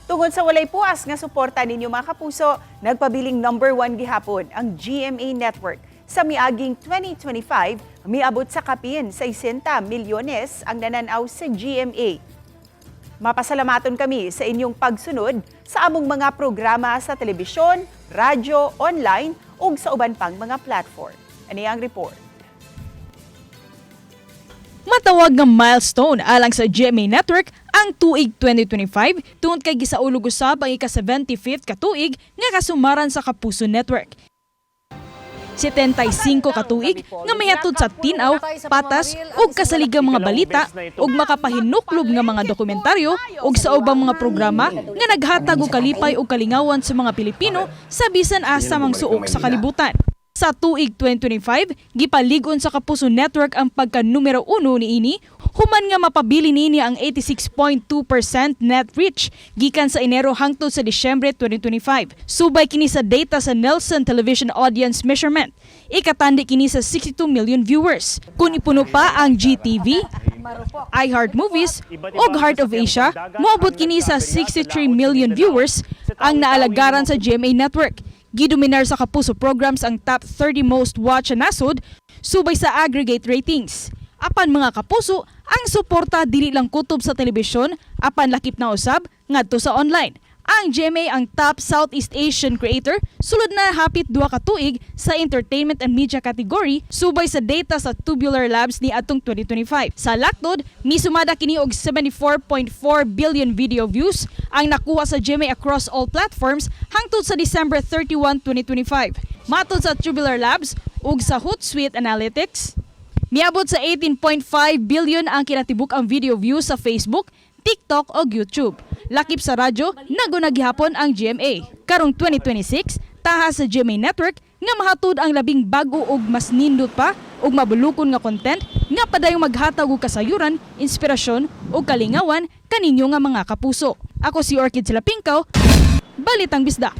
Tungod sa walay puas nga suporta ninyo mga kapuso, nagpabiling number 1 gihapon ang GMA Network. Sa miaging 2025, miabot sa kapin 60 milyones ang nananaw sa GMA. Mapasalamaton kami sa inyong pagsunod sa among mga programa sa telebisyon, radyo, online ug sa uban pang mga platform. Ani ang report. Matawag nga milestone alang sa GMA Network ang tuig 2025 tungod kay gisaulog usab ang ika-75th katuig nga kasumaran sa Kapuso Network. 75 katuig nga mihatod sa tinaw, patas ug kasaligang mga balita ug makapahinuklob nga mga dokumentaryo ug sa ubang mga programa nga naghatag og kalipay ug kalingawan sa mga Pilipino sa bisan asa mang suok sa kalibutan. Sa tuig 2025, gipalig-on sa Kapuso Network ang pagka-numero 1 niini, human nga mapabili niini ang 86.2% net reach gikan sa Enero hangtod sa Disyembre 2025. Subay kini sa data sa Nielsen Television Audience Measurement. Ikatandi kini sa 62 million viewers. Kung ipuno pa ang GTV, iHeart Movies ug Heart of Asia, moabot kini sa 63 million viewers ang naalagaran sa GMA Network. Gidominar sa Kapuso programs ang top 30 most watched nasod subay sa aggregate ratings. Apan mga kapuso, ang suporta dili lang kutob sa telebisyon, apan lakip na usab ngadto sa online. Ang GMA ang top Southeast Asian creator, sulod na hapit 2 ka tuig sa entertainment and media category subay sa data sa Tubular Labs ni atong 2025. Sa laktod, misumada kini og 74.4 billion video views ang nakuha sa GMA across all platforms hangtod sa December 31, 2025. Matod sa Tubular Labs ug sa Hootsuite Analytics, miabot sa 18.5 billion ang kinatibuk ang video views sa Facebook, TikTok o YouTube. Lakip sa radyo, nagunagihapon ang GMA. Karong 2026, taha sa GMA Network nga mahatod ang labing bago ug mas nindot pa ug mabulukon nga content nga padayong maghatag og kasayuran, inspirasyon ug kalingawan kaninyo nga mga kapuso. Ako si Orchid Silapingkaw, Balitang Bisda.